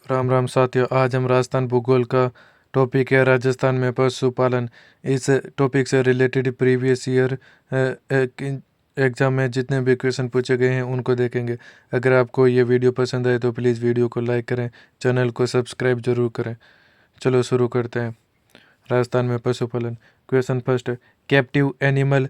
राम राम साथियों, आज हम राजस्थान भूगोल का टॉपिक है राजस्थान में पशुपालन। इस टॉपिक से रिलेटेड प्रीवियस ईयर एग्जाम में जितने भी क्वेश्चन पूछे गए हैं उनको देखेंगे। अगर आपको ये वीडियो पसंद आए तो प्लीज़ वीडियो को लाइक करें, चैनल को सब्सक्राइब जरूर करें। चलो शुरू करते हैं। राजस्थान में पशुपालन। Question first, captive animal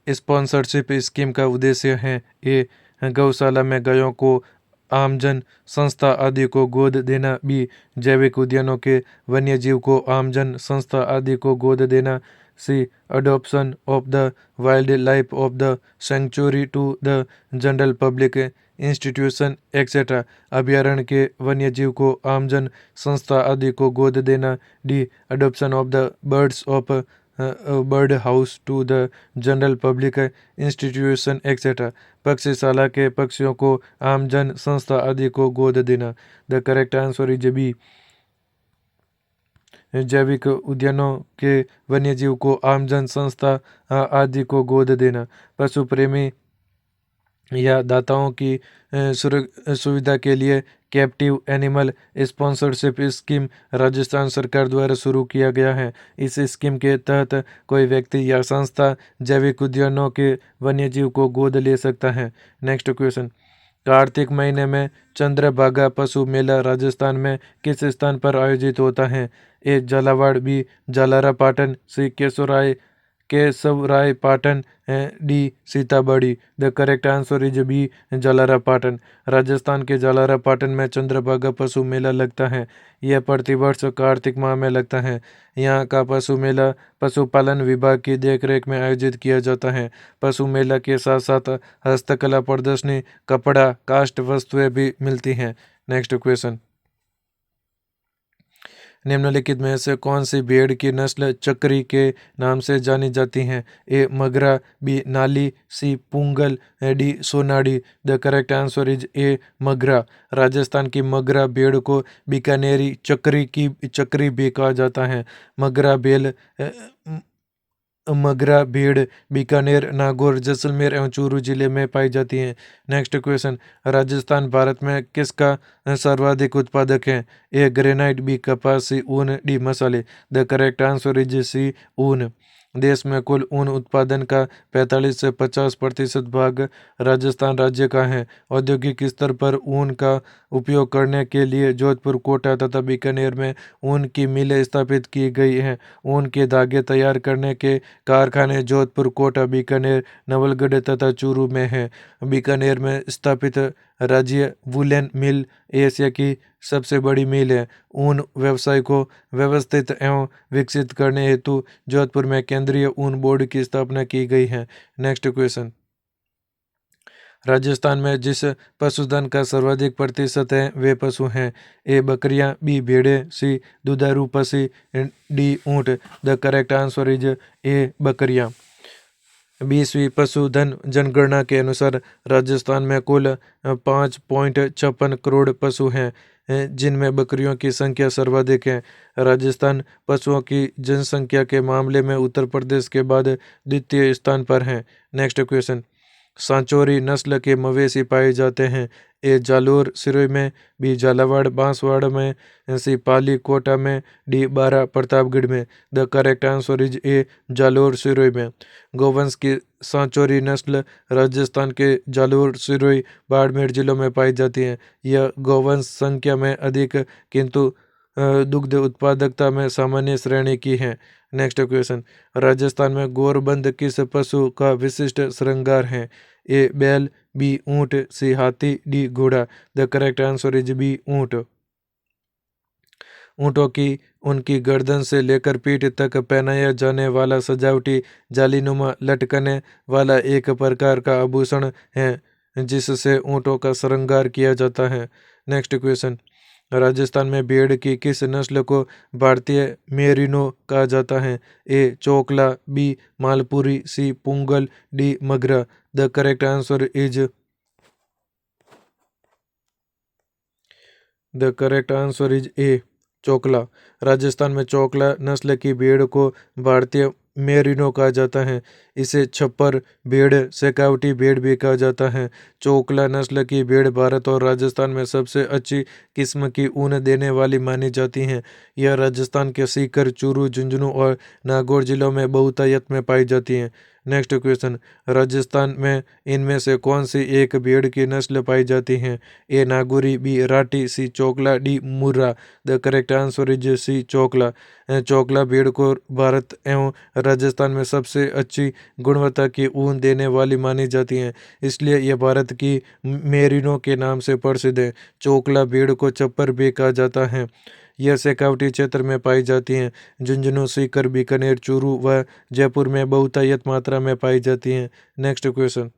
sponsorship scheme का उद्देश्य है ए गौशाला में गायों को आमजन संस्था आदि को गोद देना, बी जैविक उद्यानों के वन्यजीव को आमजन संस्था आदि को गोद देना, C adoption of the wildlife of the sanctuary to the general public institution etcetera, अभ्यारण्य के वन्यजीव को आमजन संस्था आदि को गोद देना, D adoption of the birds of bird house to the general public institution etcetera, पक्षीशाला के पक्षियों को आमजन संस्था आदि को गोद देना। The correct answer is B, जैविक उद्यानों के वन्यजीव को आमजन संस्था आदि को गोद देना। पशु प्रेमी या दाताओं की सुविधा के लिए captive animal sponsorship scheme Rajasthan सरकार द्वारा शुरू किया गया है। इस स्कीम के तहत कोई व्यक्ति या संस्था जैविक उद्यानों के वन्यजीव को गोद ले सकता है। नेक्स्ट क्वेश्चन, कार्तिक महीने में चंद्रभागा पशु मेला राजस्थान में किस स्थान पर आयोजित होता है? A Jhalawar, B Jhalrapatan, C Keshavrai Patan, D Sitabari. The correct answer is B Jhalrapatan. Rajasthan के जालारा पाटन में चंद्रभागा पशु मेला लगता है। यह प्रतिवर्ष कार्तिक माह में लगता है। यहाँ का पशु मेला पशुपालन विभाग की देखरेख में आयोजित किया जाता है। पशु मेला के साथ साथ हस्तकला प्रदर्शनी, कपड़ा, काष्ठ वस्तुएं भी मिलती हैं। नेक्स्ट क्वेश्चन, निम्नलिखित में से कौन सी भेड़ की नस्ल चक्री के नाम से जानी जाती है? A Magra, B Nali, C Pugal, D Sonadi. The correct answer is A Magra. Rajasthan की मगरा भेड़ को बीकानेरी चक्री भी कहा जाता है। मगरा भेड़ बीकानेर, नागौर, जैसलमेर एवं चूरू जिले में पाई जाती हैं। नेक्स्ट क्वेश्चन, राजस्थान भारत में किसका सर्वाधिक उत्पादक है? ए ग्रेनाइट, बी कपास, सी ऊन, डी मसाले। The correct answer is C ऊन। देश में कुल ऊन उत्पादन का 45 से 50% भाग राजस्थान राज्य का है। औद्योगिक स्तर पर ऊन का उपयोग करने के लिए जोधपुर, कोटा तथा बीकानेर में ऊन की मिलें स्थापित की गई हैं। ऊन के धागे तैयार करने के कारखाने जोधपुर, कोटा, बीकानेर, नवलगढ़ तथा चूरू में हैं। बीकानेर में स्थापित राज्य वुलन मिल एशिया की सबसे बड़ी मिल है। ऊन व्यवसाय को व्यवस्थित एवं विकसित करने हेतु जोधपुर में केंद्रीय ऊन बोर्ड की स्थापना की गई है। नेक्स्ट क्वेश्चन, राजस्थान में जिस पशुधन का सर्वाधिक प्रतिशत है वे पशु हैं? ए बकरियां, बी भेड़ें, सी दुधारू पशु, डी ऊंट। द करेक्ट आंसर इज ए बकरियां। 20वीं पशुधन जनगणना के अनुसार राजस्थान में कुल 5.56 करोड़ पशु हैं, जिनमें बकरियों की संख्या सर्वाधिक है। राजस्थान पशुओं की जनसंख्या के मामले में उत्तर प्रदेश के बाद द्वितीय स्थान पर है। नेक्स्ट क्वेश्चन, सांचौरी नस्ल के मवेशी पाए जाते हैं। ए जालोर सिरोही में, बी झालावाड़ बांसवाड़ा में, सी पाली कोटा में, डी बारा प्रतापगढ़ में। द करेक्ट आंसर इज ए जालोर सिरोही में। गोवंश की सांचौरी नस्ल राजस्थान के जालोर, सिरोही, बाड़मेर जिलों में पाई जाती है। यह गोवंश संख्या में अधिक किंतु दुग्ध उत्पादकता में सामान्य श्रेणी की है। नेक्स्ट क्वेश्चन, राजस्थान में गौरबंद किस पशु का विशिष्ट श्रृंगार है? ए बैल, बी ऊंट, सी हाथी, डी घोड़ा। The correct answer is B ऊंट। ऊँटों की उनकी गर्दन से लेकर पीठ तक पहनाया जाने वाला सजावटी जालीनुमा लटकने वाला एक प्रकार का आभूषण है जिससे ऊँटों का श्रृंगार किया जाता है। नेक्स्ट क्वेश्चन, राजस्थान में भेड़ की किस नस्ल को भारतीय मेरिनो कहा जाता है? A Chokla, B Malpuri, C Pugal, D Magra. The correct answer is A Chokla. Rajasthan में चोकला नस्ल की भेड़ को भारतीय मेरिनो कहा जाता है। इसे छप्पर भेड़, शेखावटी भेड़ भी कहा जाता है। चोकला नस्ल की भेड़ भारत और राजस्थान में सबसे अच्छी किस्म की ऊन देने वाली मानी जाती हैं। यह राजस्थान के सीकर, चूरू, झुंझुनू और नागौर जिलों में बहुतायत में पाई जाती हैं। नेक्स्ट क्वेश्चन, राजस्थान में इनमें से कौन सी एक भेड़ की नस्ल पाई जाती है? A Nagauri, B Rathi, C Chokla, D Murrah. The correct answer is C Chokla. Chokla भेड़ को भारत एवं राजस्थान में सबसे अच्छी गुणवत्ता की ऊन देने वाली मानी जाती हैं, इसलिए यह भारत की मेरिनो के नाम से प्रसिद्ध है। चोकला भेड़ को चप्पर भी कहा जाता है। यह शेखावटी क्षेत्र में पाई जाती हैं। झुंझुनू, सीकर, बीकानेर, चूरू व जयपुर में बहुतायत मात्रा में पाई जाती हैं। नेक्स्ट क्वेश्चन,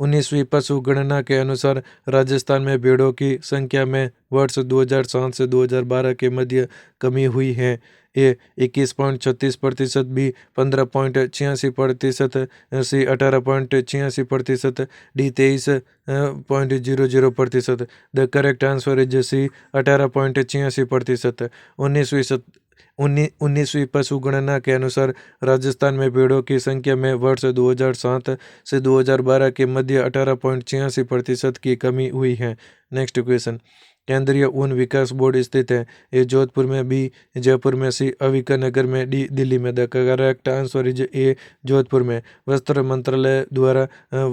19वीं पशु गणना के अनुसार राजस्थान में भेड़ों की संख्या में वर्ष 2007 से 2012 के मध्य कमी हुई है। A 21.36%, B 15.86%, C 18.86%, D 23.00%। The correct answer is C 18.86%। 19वीं पशु गणना के अनुसार राजस्थान में भेड़ों की संख्या में वर्ष 2007 से 2012 के मध्य 18.86% की कमी हुई है। नेक्स्ट क्वेश्चन, केंद्रीय ऊन विकास बोर्ड स्थित है। ए जोधपुर में, बी जयपुर में, सी अविकानगर में, डी दिल्ली में। द करेक्ट आंसर इज ए जोधपुर में। वस्त्र मंत्रालय द्वारा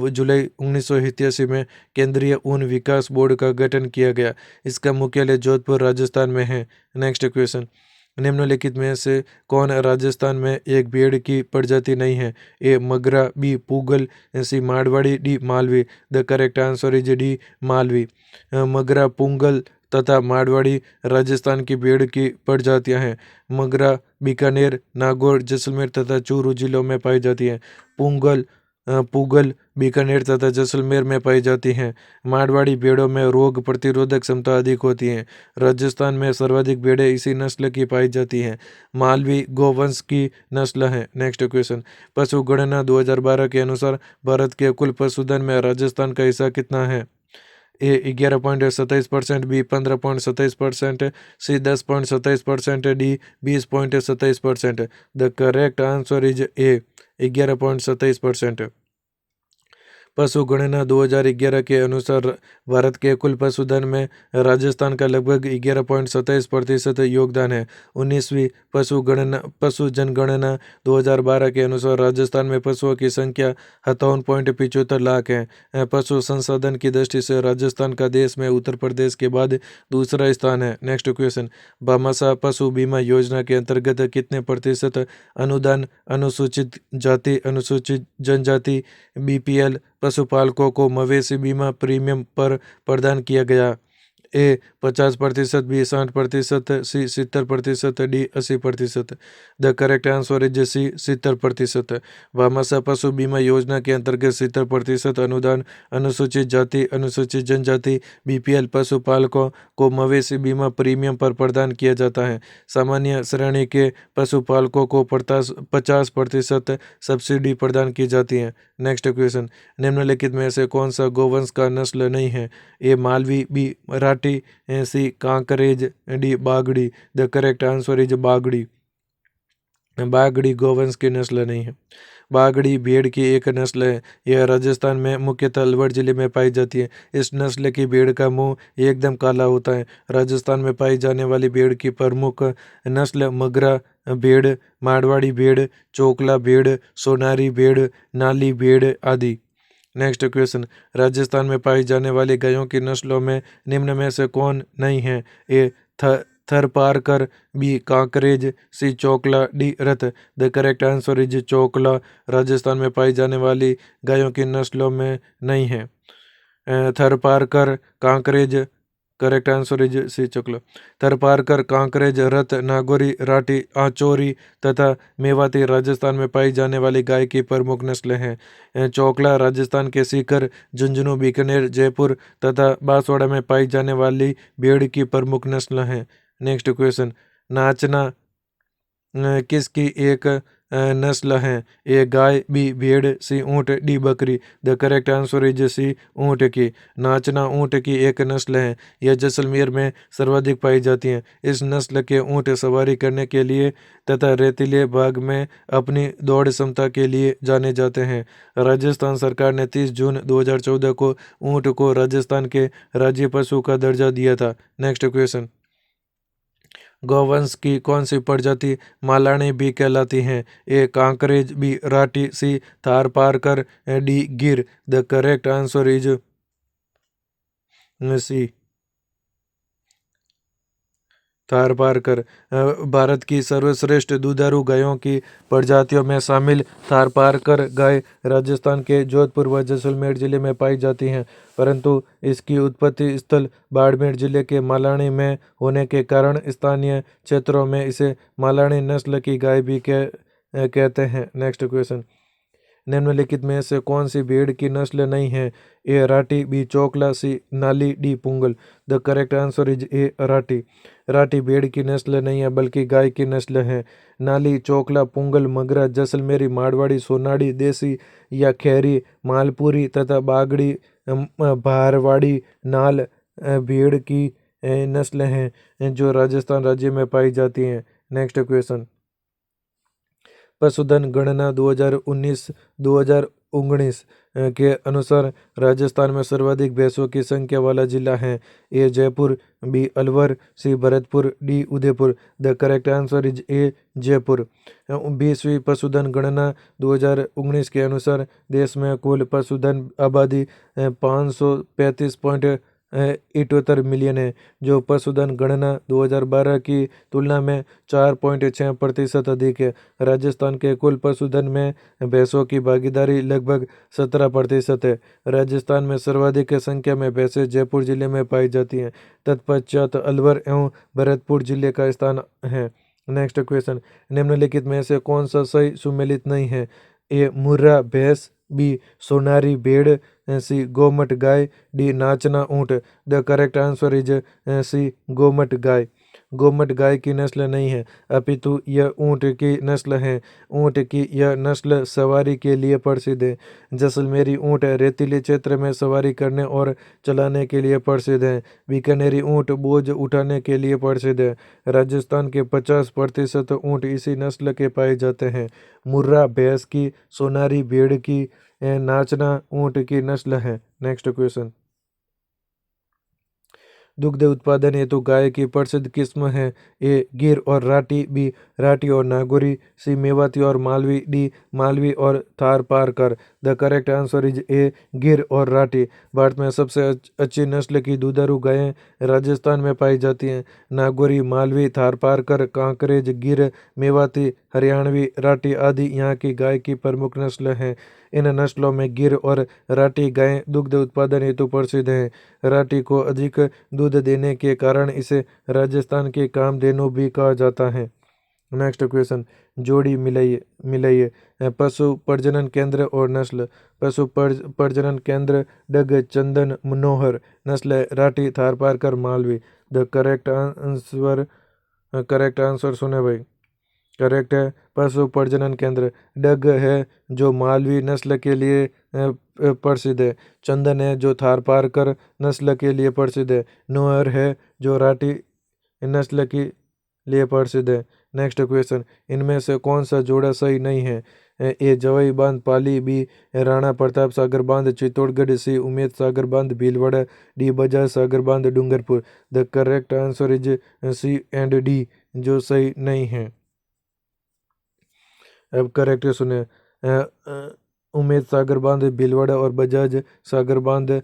जुलाई 1987 में केंद्रीय ऊन विकास बोर्ड का गठन किया गया। इसका मुख्यालय जोधपुर राजस्थान में है। नेक्स्ट क्वेश्चन, निम्नलिखित में से कौन राजस्थान में एक भेड़ की प्रजाति नहीं है? A Magra, B Pugal, C Marwari, D Malvi. The correct answer is D Malvi. Magra, Pugal तथा मारवाड़ी राजस्थान की भेड़ की प्रजातियां हैं। मगरा बीकानेर, नागौर, जैसलमेर तथा चूरू जिलों में पाई जाती है। पूगल बीकानेर तथा जैसलमेर में पाई जाती हैं। मारवाड़ी भेड़ों में रोग प्रतिरोधक क्षमता अधिक होती है। राजस्थान में सर्वाधिक भेड़ें इसी नस्ल की पाई जाती हैं। मालवी गोवंश की नस्ल है। नेक्स्ट क्वेश्चन, पशु गणना 2012 के अनुसार भारत के कुल पशुधन में राजस्थान का हिस्सा कितना है? A 11.27%, B 15.27%, C 10.27%, D 20.27%। The correct answer is A 11.27%। पशु गणना 2011 के अनुसार भारत के कुल पशुधन में राजस्थान का लगभग 11.27% योगदान है। 19वीं पशु जनगणना 2012 के अनुसार राजस्थान में पशुओं की संख्या 57.75 लाख है। पशु संसाधन की दृष्टि से राजस्थान का देश में उत्तर प्रदेश के बाद दूसरा स्थान है। नेक्स्ट क्वेश्चन, भामाशाह पशु बीमा योजना के अंतर्गत कितने प्रतिशत अनुदान अनुसूचित जाति, अनुसूचित जनजाति, बीपीएल पशुपालकों को मवेशी बीमा प्रीमियम पर प्रदान किया गया? A 50%, B 60%, C 70%, D 80%। The correct answer is C 70%। Bhamashah पशु बीमा योजना के अंतर्गत 70% अनुदान अनुसूचित जाति, अनुसूचित जनजाति, बीपीएल पशुपालकों को मवेशी बीमा प्रीमियम पर प्रदान किया जाता है। सामान्य श्रेणी के पशुपालकों को 50% सब्सिडी प्रदान की जाती है। नेक्स्ट क्वेश्चन, निम्नलिखित में से कौन सा गोवंश का नस्ल नहीं है? A Malvi, B Marathi, C Kankrej, D Bagri. The correct answer is Bagri. Bagri गोवंश की नस्ल नहीं है। बागड़ी भेड़ की एक नस्ल है। यह राजस्थान में मुख्यतः अलवर जिले में पाई जाती है। इस नस्ल की भेड़ का मुंह एकदम काला होता है। राजस्थान में पाई जाने वाली भेड़ की प्रमुख नस्ल मगरा भेड़, मारवाड़ी भेड़, चोकला भेड़, सोनारी भेड़, नाली भेड़ आदि। नेक्स्ट क्वेश्चन, राजस्थान में पाई जाने वाली गायों की नस्लों में निम्न में से कौन नहीं है? ए Tharparkar, B Kankrej, C Chokla, D Rath. The correct answer is चोकला। राजस्थान में पाई जाने वाली गायों की नस्लों में नहीं है। Tharparkar, Kankrej, correct answer is C Chokla. Tharparkar, Kankrej, Rath, Nagauri, Rathi, आचौरी तथा मेवाती राजस्थान में पाई जाने वाली गाय की प्रमुख नस्लें हैं। चोकला राजस्थान के सीकर, झुंझुनू, बीकानेर, जयपुर तथा बांसवाड़ा में पाई जाने वाली भेड़ की प्रमुख नस्ल हैं। नेक्स्ट क्वेश्चन, नाचना किसकी एक नस्ल है? ए गाय, बी भेड़, सी ऊँट, डी बकरी। The correct answer is C ऊँट की। नाचना ऊँट की एक नस्ल है। यह जैसलमेर में सर्वाधिक पाई जाती है। इस नस्ल के ऊँट सवारी करने के लिए तथा रेतीले भाग में अपनी दौड़ क्षमता के लिए जाने जाते हैं। राजस्थान सरकार ने 30 जून 2014 को ऊँट को राजस्थान के राज्य पशु का दर्जा दिया था। Next question. गौवंश की कौन सी प्रजाति मालानी भी कहलाती हैं? A Kankrej, B Rathi, C Tharparkar, D Gir. The correct answer is C Tharparkar. Bharat की सर्वश्रेष्ठ दुधारू गायों की प्रजातियों में शामिल थारपारकर गाय राजस्थान के जोधपुर व जैसलमेर जिले में पाई जाती हैं, परंतु इसकी उत्पत्ति स्थल बाड़मेर जिले के मालानी में होने के कारण स्थानीय क्षेत्रों में इसे मालानी नस्ल की गाय भी कहते हैं। Next question. निम्नलिखित में से कौन सी भेड़ की नस्ल नहीं है? ए राठी, बी चोकला, सी नाली, D Pungal. The correct answer is ए राठी। राठी भेड़ की नस्ल नहीं है बल्कि गाय की नस्ल है। नाली, चोकला, पुंगल, मगरा, जैसलमेरी, मारवाड़ी, सोनाड़ी, देसी या खैरी, मालपुरी तथा बागड़ी भारवाड़ी नाल भेड़ की नस्ल हैं जो राजस्थान राज्य में पाई जाती हैं। Next question. पशुधन गणना 2019 के अनुसार राजस्थान में सर्वाधिक भैंसों की संख्या वाला जिला है। A Jaipur, B Alwar, C Bharatpur, D Udaipur. The correct answer is A Jaipur. 20वीं पशुधन गणना 2019 के अनुसार देश में कुल पशुधन आबादी 535.78 मिलियन है, जो पशुधन गणना 2012 की तुलना में 4.6% अधिक है। राजस्थान के कुल पशुधन में भैंसों की भागीदारी लगभग 17% है। राजस्थान में सर्वाधिक संख्या में भैंसें जयपुर जिले में पाई जाती हैं। तत्पश्चात अलवर एवं भरतपुर जिले का स्थान है। Next question. निम्नलिखित में से कौन सा सही सुमेलित नहीं है? ए मुर्रा भैंस, बी सोनारी भेड़, सी गोमट गाय, डी नाचना ऊँट। The correct answer is C Gomat गाय। गोमट गाय की नस्ल नहीं है अपितु यह ऊँट की नस्ल है। ऊँट की यह नस्ल सवारी के लिए प्रसिद्ध है। जैसलमेरी ऊँट रेतीले क्षेत्र में सवारी करने और चलाने के लिए प्रसिद्ध है। बीकानेरी ऊँट बोझ उठाने के लिए प्रसिद्ध है। राजस्थान के 50% ऊँट इसी नस्ल के पाए जाते हैं। मुर्रा भैंस की, सोनारी भेड़ की, नाचना ऊँट की नस्ल है। Next question. दुग्ध उत्पादन हेतु गाय की प्रसिद्ध किस्म है? ए गिर और राठी, बी राठी और नागौरी, सी मेवाती और मालवी, डी मालवी और Tharparkar. The correct answer is ए गिर और राठी। भारत में सबसे अच्छी नस्ल की दुधारू गायें राजस्थान में पाई जाती हैं। नागौरी, मालवी, थारपारकर, कांकरेज, गिर, मेवाती, हरियाणवी, राठी आदि यहाँ की गाय की प्रमुख नस्ल हैं। इन नस्लों में गिर और राठी गायें दुग्ध उत्पादन हेतु प्रसिद्ध हैं। राठी को अधिक दूध देने के कारण इसे राजस्थान के कामधेनु भी कहा जाता है। Next question. जोड़ी मिलाइए। पशु प्रजनन केंद्र और नस्ल। पशु प्रजनन केंद्र डग, चंदन, मनोहर। नस्ल Rathi, Tharparkar, Malvi. The correct answer सुने भाई। करेक्ट है पशु प्रजनन केंद्र डग है जो मालवी नस्ल के लिए प्रसिद्ध है। चंदन है जो थारपारकर नस्ल के लिए प्रसिद्ध है। नोहर है जो राठी नस्ल के लिए प्रसिद्ध है। Next question. इनमें से कौन सा जोड़ा सही नहीं है? ए जवाई बांध पाली, बी राणा प्रताप सागर बांध चित्तौड़गढ़, सी उमेद सागर बांध भीलवाड़ा, डी बजाज सागर बांध Dungarpur. The correct answer is C and D, जो सही नहीं है। अब करेक्ट सुने। उमेद सागर बांध भीलवाड़ा और बजाज सागर बांध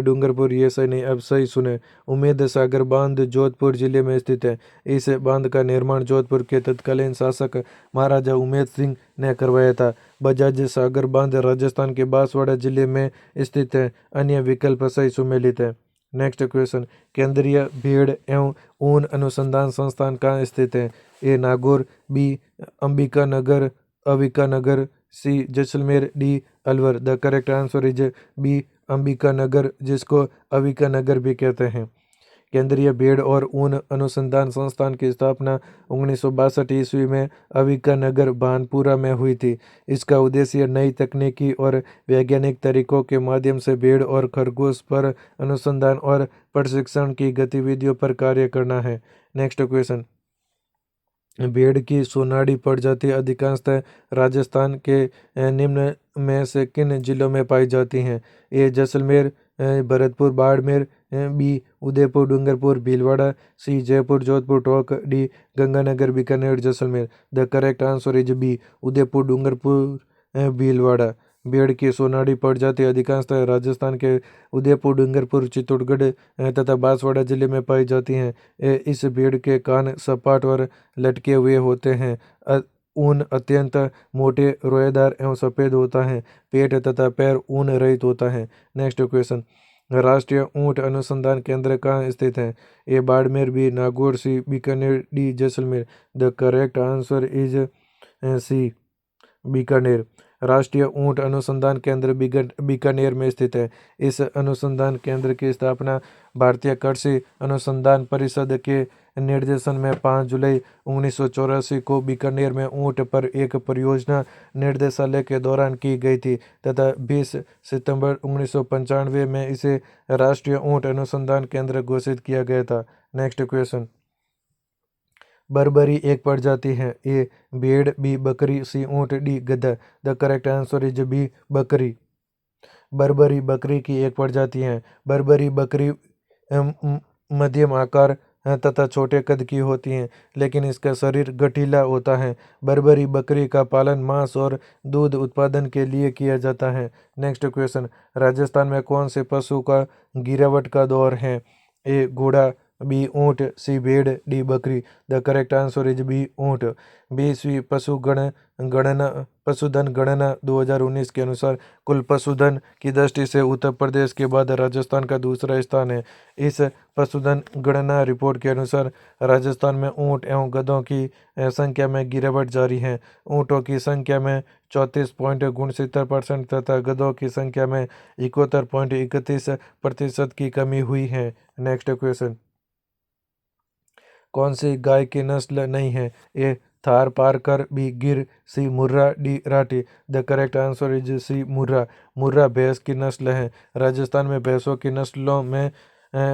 डूंगरपुर, ये सही नहीं। अब सही सुने। उमेद सागर बांध जोधपुर जिले में स्थित है। इस बांध का निर्माण जोधपुर के तत्कालीन शासक महाराजा उमेद सिंह ने करवाया था। बजाज सागर बांध राजस्थान के बांसवाड़ा जिले में स्थित है। अन्य विकल्प सही सुमेलित है। Next question. केंद्रीय भेड़ एवं ऊन अनुसंधान संस्थान कहाँ स्थित है? A Nagaur, B Ambika Nagar, Avika Nagar, C Jaisalmer, D Alwar. The correct answer is B Ambika Nagar, जिसको अविका नगर भी कहते हैं। केंद्रीय भेड़ और ऊन अनुसंधान संस्थान की स्थापना 1962 ईस्वी में अविका नगर भानपुरा में हुई थी। इसका उद्देश्य नई तकनीकी और वैज्ञानिक तरीकों के माध्यम से भेड़ और खरगोश पर अनुसंधान और प्रशिक्षण की गतिविधियों पर कार्य करना है। नेक्स्ट क्वेश्चन, भेड़ की सोनाड़ी प्रजाति अधिकांशतः राजस्थान के निम्न में से किन जिलों में पाई जाती हैं? A Jaisalmer, Bharatpur Barmer, B Udaipur Dungarpur Bhilwara, C Jaipur Jodhpur Tonk, D Ganganagar Bikaner Jaisalmer. The correct answer is B Udaipur Dungarpur Bhilwara. भेड़ की सोनाड़ी प्रजाति अधिकांशतः राजस्थान के उदयपुर डूंगरपुर चित्तौड़गढ़ तथा बांसवाड़ा जिले में पाई जाती हैं। इस भेड़ के कान सपाट और लटके हुए होते हैं। ऊन अत्यंत मोटे रोएदार एवं सफ़ेद होता है। पेट तथा पैर ऊन रहित होता है। नेक्स्ट क्वेश्चन, राष्ट्रीय ऊंट अनुसंधान केंद्र कहाँ स्थित है? A Barmer, B Nagaur, C Bikaner, D Jaisalmer. The correct answer is C Bikaner. राष्ट्रीय ऊंट अनुसंधान केंद्र बीकानेर में स्थित है। इस अनुसंधान केंद्र की स्थापना भारतीय कृषि अनुसंधान परिषद के निर्देशन में 5 जुलाई 1984 को बीकानेर में ऊंट पर एक परियोजना निर्देशालय के दौरान की गई थी तथा 20 सितंबर 1995 में इसे राष्ट्रीय ऊंट अनुसंधान केंद्र घोषित किया गया था। नेक्स्ट क्वेश्चन, बर्बरी एक प्रजाति है। ए भेड़, बी बकरी, सी ऊंट, डी गधा। The correct answer is B बकरी। बर्बरी बकरी की एक प्रजाति है। बर्बरी बकरी मध्यम आकार तथा छोटे कद की होती हैं, लेकिन इसका शरीर गठीला होता है। बर्बरी बकरी का पालन मांस और दूध उत्पादन के लिए किया जाता है। नेक्स्ट क्वेश्चन, राजस्थान में कौन से पशु का गिरावट का दौर है? ए घोड़ा, बी ऊंट, सी भेड़, डी बकरी। The correct answer is B ऊंट। 20वीं पशुधन गणना 2019 के अनुसार कुल पशुधन की दृष्टि से उत्तर प्रदेश के बाद राजस्थान का दूसरा स्थान है। इस पशुधन गणना रिपोर्ट के अनुसार राजस्थान में ऊंट एवं गधों की संख्या में गिरावट जारी है। ऊंटों की संख्या में 34.69% तथा गधों की संख्या में 71.31% की कमी हुई है। नेक्स्ट क्वेश्चन, कौन सी गाय की नस्ल नहीं है? ए Thar Parkar, B Gir, C Murrah, D Rathi. The correct answer is C Murrah. Murrah भैंस की नस्ल है। राजस्थान में भैंसों की नस्लों में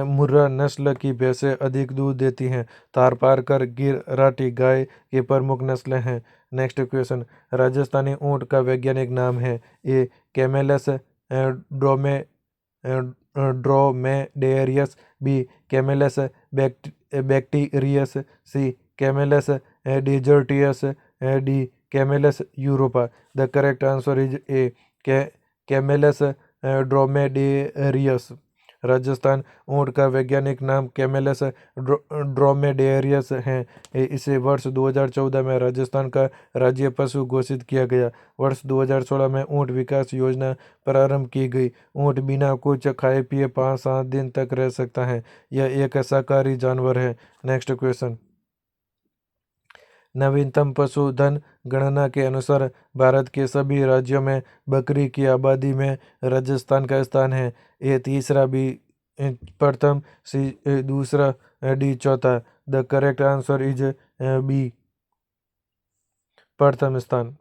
मुर्रा नस्ल की भैंसें अधिक दूध देती हैं। थार पारकर, गिर, राठी गाय की प्रमुख नस्लें हैं। नेक्स्ट क्वेश्चन, राजस्थानी ऊंट का वैज्ञानिक नाम है? A Camelus drome dromedarius, B Camelus bacterius, C Camelus desertius, D Camelus europa. The correct answer is A Camelus dromedarius. Rajasthan ऊंट का वैज्ञानिक नाम कैमेलस ड्रोमेडेरियस है। इसे वर्ष 2014 में राजस्थान का राज्य पशु घोषित किया गया। वर्ष 2016 में ऊंट विकास योजना प्रारंभ की गई। ऊंट बिना कुछ खाए पिए 5-7 दिन तक रह सकता है। यह एक शाकाहारी जानवर है। नेक्स्ट क्वेश्चन, नवीनतम पशुधन गणना के अनुसार भारत के सभी राज्यों में बकरी की आबादी में राजस्थान का स्थान है। ए तीसरा, बी प्रथम, सी दूसरा, डी चौथा। The correct answer is B प्रथम स्थान।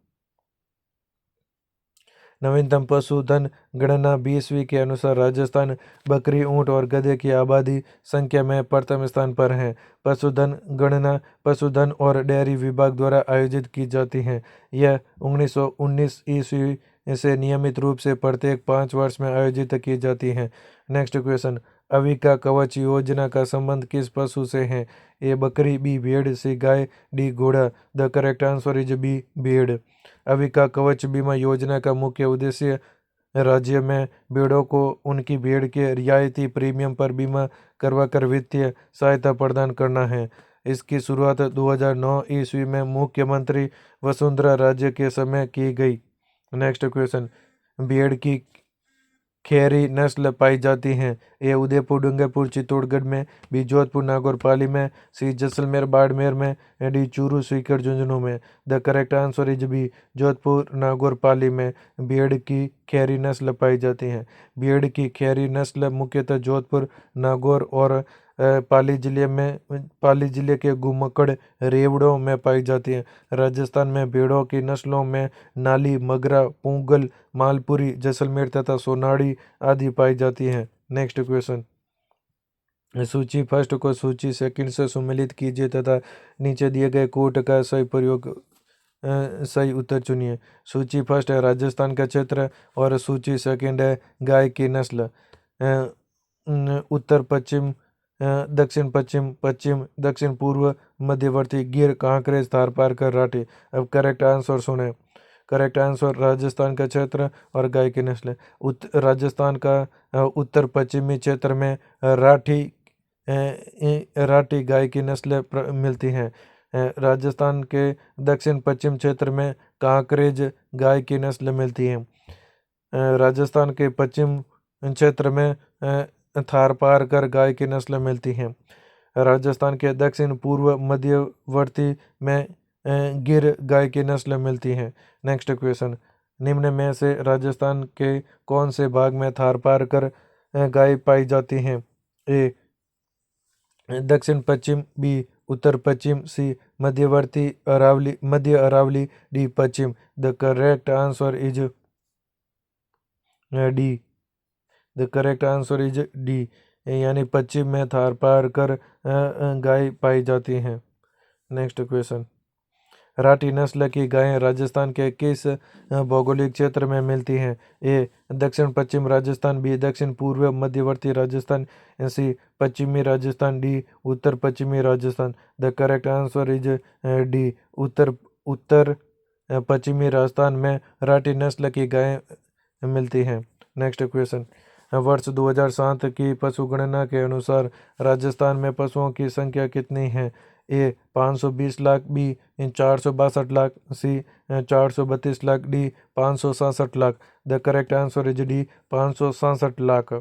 नवीनतम पशुधन गणना 20वीं के अनुसार राजस्थान बकरी, ऊंट और गधे की आबादी संख्या में प्रथम स्थान पर है। पशुधन गणना पशुधन और डेयरी विभाग द्वारा आयोजित की जाती है। यह 1919 ईस्वी से नियमित रूप से प्रत्येक 5 वर्ष में आयोजित की जाती है। नेक्स्ट क्वेश्चन, अविका कवच योजना का संबंध किस पशु से है? ए बकरी, बी भेड़, सी गाय, डी घोड़ा। The correct answer is B भेड़। अविका कवच बीमा योजना का मुख्य उद्देश्य राज्य में भेड़ों को उनकी भेड़ के रियायती प्रीमियम पर बीमा करवाकर वित्तीय सहायता प्रदान करना है। इसकी शुरुआत 2009 ईस्वी में मुख्यमंत्री वसुंधरा राजे के समय की गई। नेक्स्ट क्वेश्चन, भेड़ की खैरी नस्ल पाई जाती हैं? ए उदयपुर डूंगरपुर चित्तौड़गढ़ में, बी जोधपुर नागौर पाली में, सी जैसलमेर बाड़मेर में, डी चूरू सीकर झुंझुनू में। The correct answer is B Jodhpur Nagaur Pali में भेड़ की खैरी नस्ल पाई जाती हैं। भेड़ की खैरी नस्ल मुख्यतः जोधपुर, नागौर और पाली जिले के गुमकड़ रेवड़ों में पाई जाती है। राजस्थान में भेड़ों की नस्लों में नाली, मगरा, पूंगल, मालपुरी, जैसलमेर तथा सोनाड़ी आदि पाई जाती हैं। नेक्स्ट क्वेश्चन, सूची फर्स्ट को सूची सेकंड से सम्मिलित कीजिए तथा नीचे दिए गए कोट का सही उत्तर चुनिए। सूची फर्स्ट है राजस्थान का क्षेत्र और सूची सेकंड है गाय की नस्ल। उत्तर पश्चिम, दक्षिण पश्चिम, पश्चिम, दक्षिण पूर्व, मध्यवर्ती, गिर, कांकरेज, थार पारकर, राठी। अब करेक्ट आंसर सुने। करेक्ट आंसर राजस्थान का क्षेत्र और गाय की नस्ल। राजस्थान का उत्तर पश्चिमी क्षेत्र में राठी गाय की नस्लें मिलती हैं। राजस्थान के दक्षिण पश्चिम क्षेत्र में कांकरेज गाय की नस्ल मिलती है। राजस्थान के पश्चिम क्षेत्र में थारपारकर गाय की नस्ल मिलती हैं। राजस्थान के दक्षिण पूर्व मध्यवर्ती में गिर गाय की नस्ल मिलती हैं। नेक्स्ट क्वेश्चन, निम्न में से राजस्थान के कौन से भाग में थारपारकर गाय पाई जाती हैं? ए दक्षिण पश्चिम, बी उत्तर पश्चिम, सी मध्यवर्ती अरावली, मध्य अरावली, डी पश्चिम। The correct answer is D. The correct answer is D, यानी पश्चिम में थारपारकर गाय पाई जाती हैं। नेक्स्ट क्वेश्चन, राठी नस्ल की गायें राजस्थान के किस भौगोलिक क्षेत्र में मिलती हैं? ए दक्षिण पश्चिम राजस्थान, बी दक्षिण पूर्व मध्यवर्ती राजस्थान, सी पश्चिमी राजस्थान, डी उत्तर पश्चिमी Rajasthan. The correct answer is D, उत्तर पश्चिमी राजस्थान में राठी नस्ल की गायें मिलती हैं। नेक्स्ट क्वेश्चन, वर्ष 2007 की पशु गणना के अनुसार राजस्थान में पशुओं की संख्या कितनी है? A 520 lakh, B 462 lakh, C 432 lakh, D 567 lakh. The correct answer is D, 567 lakh.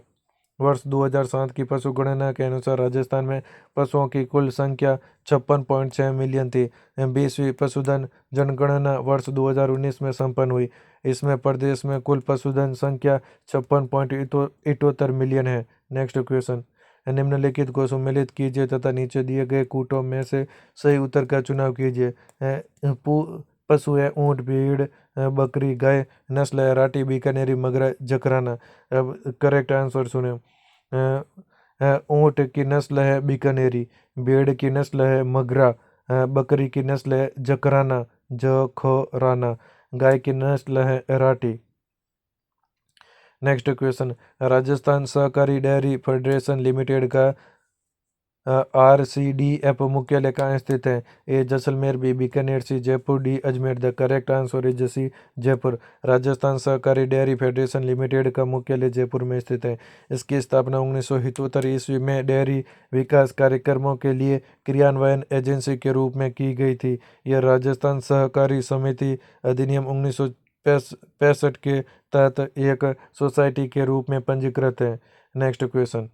वर्ष 2007 की पशु गणना के अनुसार राजस्थान में पशुओं की कुल संख्या 56.6 मिलियन थी। 20वीं पशुधन जनगणना वर्ष 2019 में संपन्न हुई। इसमें प्रदेश में कुल पशुधन संख्या 56.78 मिलियन है। नेक्स्ट क्वेश्चन, निम्नलिखित को सम्मिलित कीजिए तथा नीचे दिए गए कूटों में से सही उत्तर का चुनाव कीजिए। पशु है ऊंट, भेड़, बकरी, गाय। नस्ल है राठी, बीकानेरी, मगरा, जकराना। अब करेक्ट आंसर सुने। ऊंट की नस्ल है बीकानेरी, भेड़ की नस्ल है मगरा, बकरी की नस्ल है जखराना, गाय की नस्ल है राठी। नेक्स्ट क्वेश्चन, राजस्थान सहकारी डेयरी फेडरेशन लिमिटेड का RCDF मुख्यालय कहाँ स्थित है? A Jaisalmer, B Bikaner, C Jaipur, D Ajmer. The correct answer is C Jaipur. Rajasthan सहकारी डेयरी फेडरेशन लिमिटेड का मुख्यालय जयपुर में स्थित है। इसकी स्थापना 1977 ईस्वी में डेयरी विकास कार्यक्रमों के लिए क्रियान्वयन एजेंसी के रूप में की गई थी। यह राजस्थान सहकारी समिति अधिनियम 1965 के तहत एक सोसाइटी के रूप में पंजीकृत है। नेक्स्ट क्वेश्चन,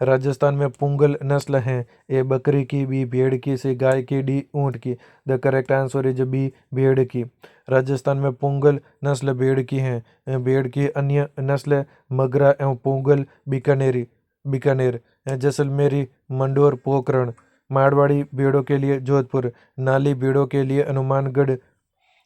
राजस्थान में पुंगल नस्ल हैं? ए बकरी की, बी भेड़ की, सी गाय की, डी ऊंट की। The correct answer is B भेड़ की। राजस्थान में पुंगल नस्ल भेड़ की हैं। भेड़ की अन्य नस्ल मगरा एवं पुंगल, बीकानेर, जैसलमेरी, मंडोर, पोखरण। मारवाड़ी भेड़ों के लिए जोधपुर, नाली भेड़ों के लिए हनुमानगढ़,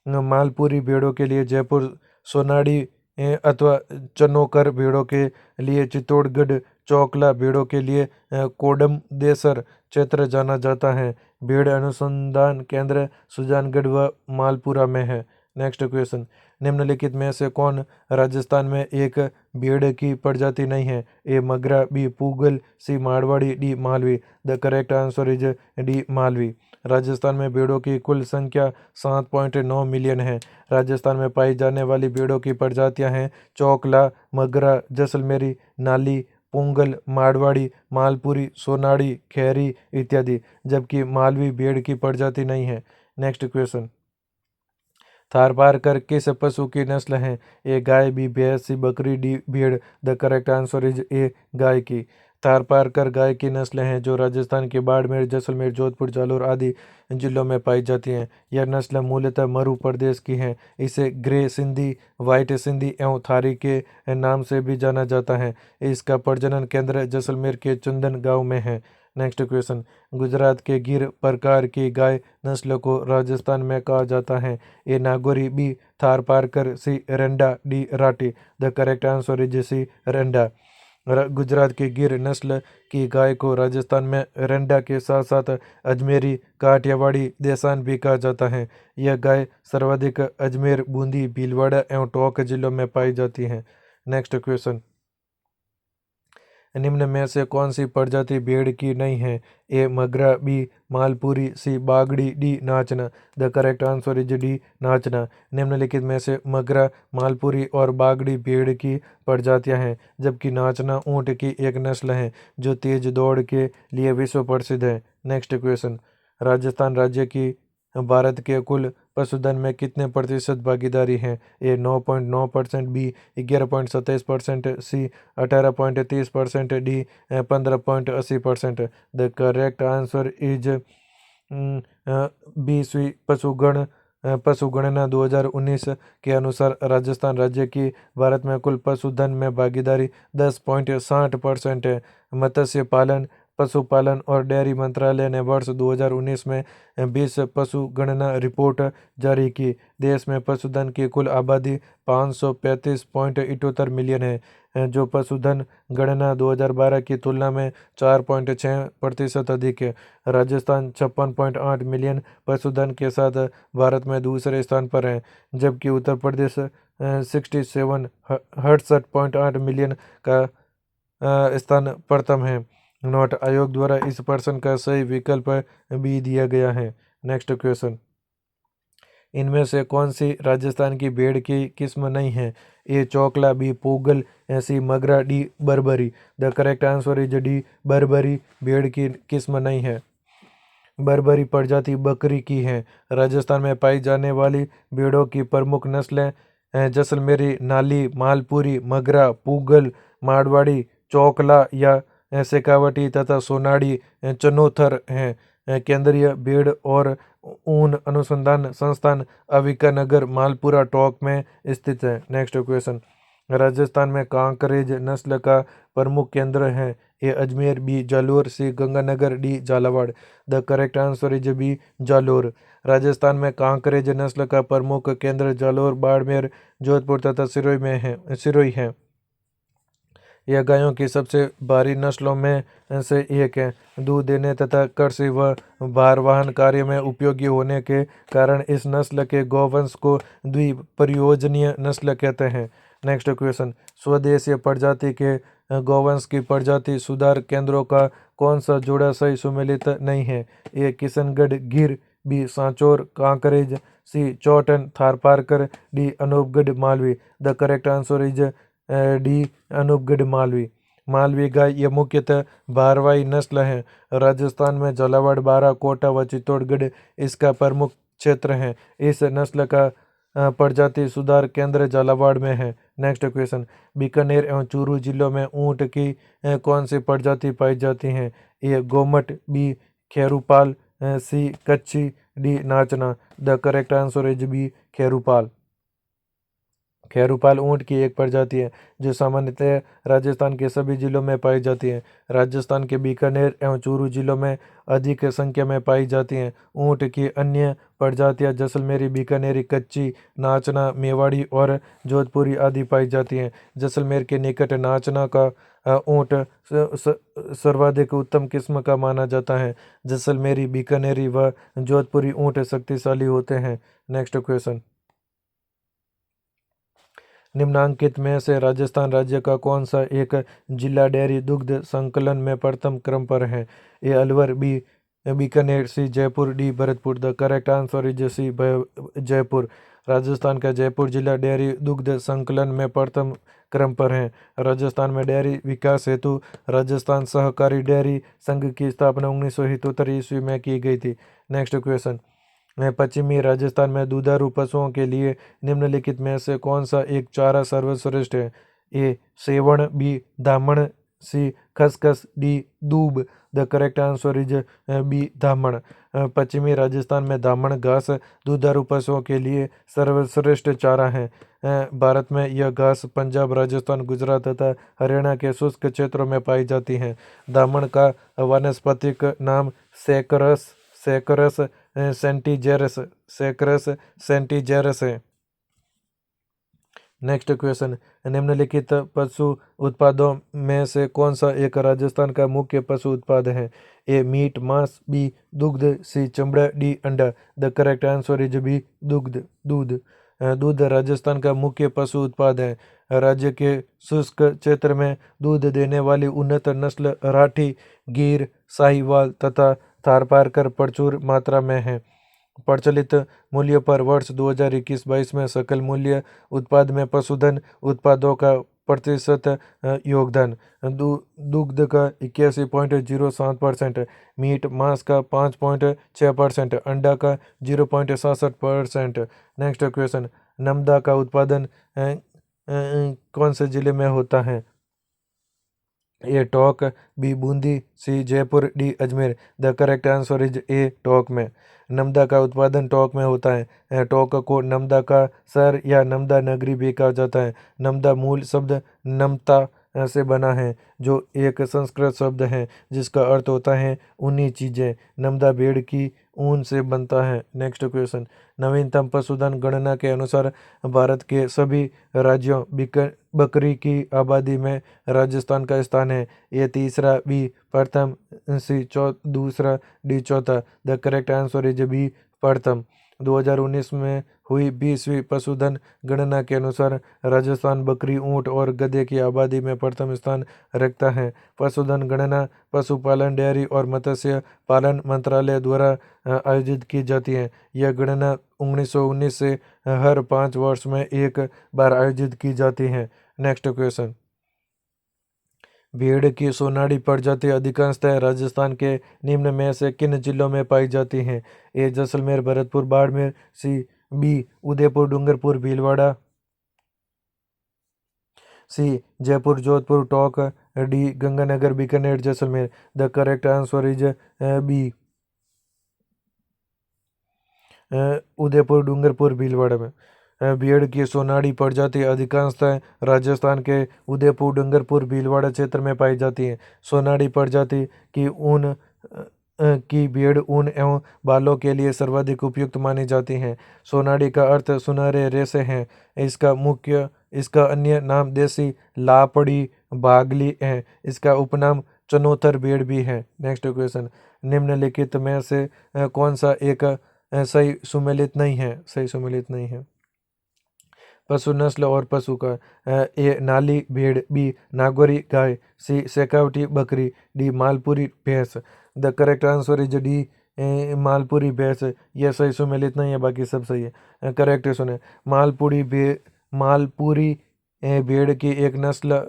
मालपुरी भेड़ों के लिए जयपुर, सोनाड़ी अथवा चनोकर भेड़ों के लिए चित्तौड़गढ़, चौकला भेड़ों के लिए कोडमदेसर क्षेत्र जाना जाता है। भेड़ अनुसंधान केंद्र सुजानगढ़ व मालपुरा में है। नेक्स्ट क्वेश्चन, निम्नलिखित में से कौन राजस्थान में एक भेड़ की प्रजाति नहीं है? A Magra, B Pugal, C Marwari, D Malvi. The correct answer is D Malvi. Rajasthan में भेड़ों की कुल संख्या 7.9 मिलियन है। राजस्थान में पाई जाने वाली भेड़ों की प्रजातियां हैं चौकला, मगरा, जैसलमेरी, नाली, पुंगल, मारवाड़ी, मालपुरी, सोनाड़ी, खैरी इत्यादि, जबकि मालवी भेड़ की प्रजाति नहीं है। नेक्स्ट क्वेश्चन, थारपारकर किस पशु की नस्ल है? ए गाय, बी भैंस, सी बकरी, डी भेड़। The correct answer is A गाय की। थार पारकर गाय की नस्लें हैं जो राजस्थान के बाड़मेर, जैसलमेर, जोधपुर, जालोर आदि जिलों में पाई जाती हैं। यह नस्ल मूलतः मरु प्रदेश की है। इसे ग्रे सिंधी, व्हाइट सिंधी एवं थारी के नाम से भी जाना जाता है। इसका प्रजनन केंद्र जैसलमेर के चंदन गांव में है। नेक्स्ट क्वेश्चन, गुजरात के गिर प्रकार की गाय नस्ल को राजस्थान में कहा जाता है। A Nagauri, B Thar Parkar, C Renda, D Rathi. The correct answer is C Renda. Gujarat की गिर नस्ल की गाय को राजस्थान में रेंडा के साथ साथ अजमेरी, काठियावाड़ी, देसान भी कहा जाता है। यह गाय सर्वाधिक अजमेर, बूंदी, भीलवाड़ा एवं टोंक जिलों में पाई जाती है। नेक्स्ट क्वेश्चन, निम्न में से कौन सी प्रजाति भेड़ की नहीं है? A Magra, B Malpuri, C Bagri, D Nachna. The correct answer is D नाचना। निम्नलिखित में से मगरा, मालपुरी और बागड़ी भेड़ की प्रजातियां हैं, जबकि नाचना ऊंट की एक नस्ल है जो तेज दौड़ के लिए विश्व प्रसिद्ध है। नेक्स्ट क्वेश्चन, राजस्थान राज्य की भारत के कुल पशुधन में कितने प्रतिशत भागीदारी है? A 9.9%, B 11.27%, C 18.30%, D 15.80%। The correct answer is B C पशुगणना 2019 के अनुसार राजस्थान राज्य की भारत में कुल पशुधन में भागीदारी 10.60% है। मत्स्य पालन, पशुपालन और डेयरी मंत्रालय ने वर्ष 2019 में 20 पशुगणना रिपोर्ट जारी की। देश में पशुधन की कुल आबादी 535.78 मिलियन है, जो पशुधन गणना 2012 की तुलना में 4.6% अधिक है। राजस्थान 56.8 मिलियन पशुधन के साथ भारत में दूसरे स्थान पर है, जबकि उत्तर प्रदेश 67.8 मिलियन का स्थान प्रथम है। नोट, आयोग द्वारा इस प्रश्न का सही विकल्प भी दिया गया है। नेक्स्ट क्वेश्चन, इनमें से कौन सी राजस्थान की भेड़ की किस्म नहीं है? ए चौकला, B Pugal, C Magra, D Barbari. The correct answer is D Barbari भेड़ की किस्म नहीं है। बर्बरी प्रजाति बकरी की है। राजस्थान में पाई जाने वाली भेड़ों की प्रमुख नस्लें जैसलमेरी, नाली, मालपुरी, मगरा, पूगल, मारवाड़ी, चौकला या शेखावटी तथा सोनाड़ी चनोथर हैं। केंद्रीय भेड़ और ऊन अनुसंधान संस्थान अविकानगर, मालपुरा, टोंक में स्थित है। नेक्स्ट क्वेश्चन, राजस्थान में कांकरेज नस्ल का प्रमुख केंद्र है। A Ajmer, B Jalore, C Ganganagar, D Jhalawar. The correct answer is B Jalore. Rajasthan में कांकरेज नस्ल का प्रमुख केंद्र जालोर, बाड़मेर, जोधपुर तथा सिरोही है। यह गायों की सबसे भारी नस्लों में से एक है। दूध देने तथा कृषि व भारवहन कार्य में उपयोगी होने के कारण इस नस्ल के गौवंश को द्विप्रयोजनीय नस्ल कहते हैं। नेक्स्ट क्वेश्चन, स्वदेशीय प्रजाति के गौवंश की प्रजाति सुधार केंद्रों का कौन सा जोड़ा सही सुमेलित नहीं है? A Kishangarh Gir, B Sanchore Kankrej, C Chautan Tharparkar, D Anupgarh Malvi. The correct answer is D Anupgarh Malvi. Malvi गाय ये मुख्यतः भारवाही नस्ल है। राजस्थान में झालावाड़, बारा, कोटा व चित्तौड़गढ़ इसका प्रमुख क्षेत्र है। इस नस्ल का प्रजाति सुधार केंद्र झालावाड़ में है। नेक्स्ट क्वेश्चन, बीकानेर एवं चूरू जिलों में ऊंट की कौन सी प्रजाति पाई जाती हैं? A Gomat, B Kherupal, C Kachchhi, D Nachna. The correct answer is B Kherupal. Kherupal ऊंट की एक प्रजाति है जो सामान्यतः राजस्थान के सभी जिलों में पाई जाती है। राजस्थान के बीकानेर एवं चूरू जिलों में अधिक संख्या में पाई जाती हैं। ऊंट की अन्य प्रजातियां जैसलमेरी, बीकानेरी, कच्ची, नाचना, मेवाड़ी और जोधपुरी आदि पाई जाती हैं। जैसलमेर के निकट नाचना का ऊंट सर्वाधिक उत्तम किस्म का माना जाता है। जैसलमेरी, बीकानेरी व जोधपुरी ऊंट शक्तिशाली होते हैं। नेक्स्ट क्वेश्चन, निम्नांकित में से राजस्थान राज्य का कौन सा एक जिला डेयरी दुग्ध संकलन में प्रथम क्रम पर है? A Alwar, B Bikaner, C Jaipur, D Bharatpur. The correct answer is C Jaipur. Rajasthan का जयपुर जिला डेयरी दुग्ध संकलन में प्रथम क्रम पर है। राजस्थान में डेयरी विकास हेतु राजस्थान सहकारी डेयरी संघ की स्थापना 1978 ईस्वी में की गई थी। नेक्स्ट क्वेश्चन, पश्चिमी राजस्थान में दुधारू पशुओं के लिए निम्नलिखित में से कौन सा एक चारा सर्वश्रेष्ठ है? ए सेवण, बी दामण, सी खसखस, डी दूब। The correct answer is B धामण। पश्चिमी राजस्थान में धामण घास दुधारू पशुओं के लिए सर्वश्रेष्ठ चारा है। भारत में यह घास पंजाब, राजस्थान, गुजरात तथा हरियाणा के शुष्क क्षेत्रों में पाई जाती है। दामन का वानस्पतिक नाम सैकरस सैकरस सेंटीजेरस सैकरस सेंटीजेरस है। नेक्स्ट क्वेश्चन, निम्नलिखित पशु उत्पादों में से कौन सा एक राजस्थान का मुख्य पशु उत्पाद है? ए मीट मांस, बी दुग्ध, सी चमड़ा, डी अंडा। The correct answer is B दूध। दूध राजस्थान का मुख्य पशु उत्पाद है। राज्य के शुष्क क्षेत्र में दूध देने वाली उन्नत नस्ल राठी, गिर, साहिवाल तथा थारपारकर प्रचुर मात्रा में है। प्रचलित मूल्य पर वर्ष 2021-22 में सकल मूल्य उत्पाद में पशुधन उत्पादों का प्रतिशत योगदान दुग्ध का 81.07%, मीट मांस का 5.6%, अंडा का 0.67%। नेक्स्ट क्वेश्चन, नमदा का उत्पादन कौन से जिले में होता है? A Tonk, B Bundi, C Jaipur, D Ajmer. The correct answer is A Tonk में। नमदा का उत्पादन टोंक में होता है। टोंक को नमदा का शहर या नमदा नगरी भी कहा जाता है। नमदा मूल शब्द नमता से बना है, जो एक संस्कृत शब्द है जिसका अर्थ होता है ऊनी चीजें। नमदा भेड़ की ऊन से बनता है। नेक्स्ट क्वेश्चन, नवीनतम पशुधन गणना के अनुसार भारत के सभी राज्यों बकरी की आबादी में राजस्थान का स्थान है। ये तीसरा, बी प्रथम, सी दूसरा, डी चौथा। The correct answer is B प्रथम। 2019 में हुई 20वीं पशुधन गणना के अनुसार राजस्थान बकरी, ऊंट और गधे की आबादी में प्रथम स्थान रखता है। पशुधन गणना पशुपालन, डेयरी और मत्स्य पालन मंत्रालय द्वारा आयोजित की जाती है। यह गणना 1919 से हर 5 वर्ष में एक बार आयोजित की जाती है। नेक्स्ट क्वेश्चन, भेड़ की सोनाड़ी प्रजाति अधिकांशतः राजस्थान के निम्न में से किन जिलों में पाई जाती हैं? A Jaisalmer, Bharatpur, Barmer, C B Udaipur, Dungarpur, Bhilwara, C Jaipur, Jodhpur, Tonk, D Ganganagar, Bikaner, Jaisalmer. The correct answer is B Udaipur, Dungarpur, Bhilwara में। भेड़ की सोनाड़ी प्रजाति अधिकांशतः राजस्थान के उदयपुर, डूंगरपुर, भीलवाड़ा क्षेत्र में पाई जाती है। सोनाड़ी प्रजाति की भेड़ ऊन एवं बालों के लिए सर्वाधिक उपयुक्त मानी जाती हैं। सोनाड़ी का अर्थ सुनहरे रेशे हैं। इसका अन्य नाम देसी लापड़ी, बागली है। इसका उपनाम चनोतर भेड़ भी है। नेक्स्ट क्वेश्चन, निम्नलिखित में से कौन सा एक सही सुमेलित नहीं है? पशु नस्ल और पशु का। ए नाली भेड़, बी नागौरी गाय, सी शेखावटी बकरी, डी मालपुरी भैंस। The correct answer is D Malpuri भैंस। यह सही सुमेलित नहीं है, बाकी सब सही है। करेक्ट सुने, मालपुरी भेड़ की एक नस्ल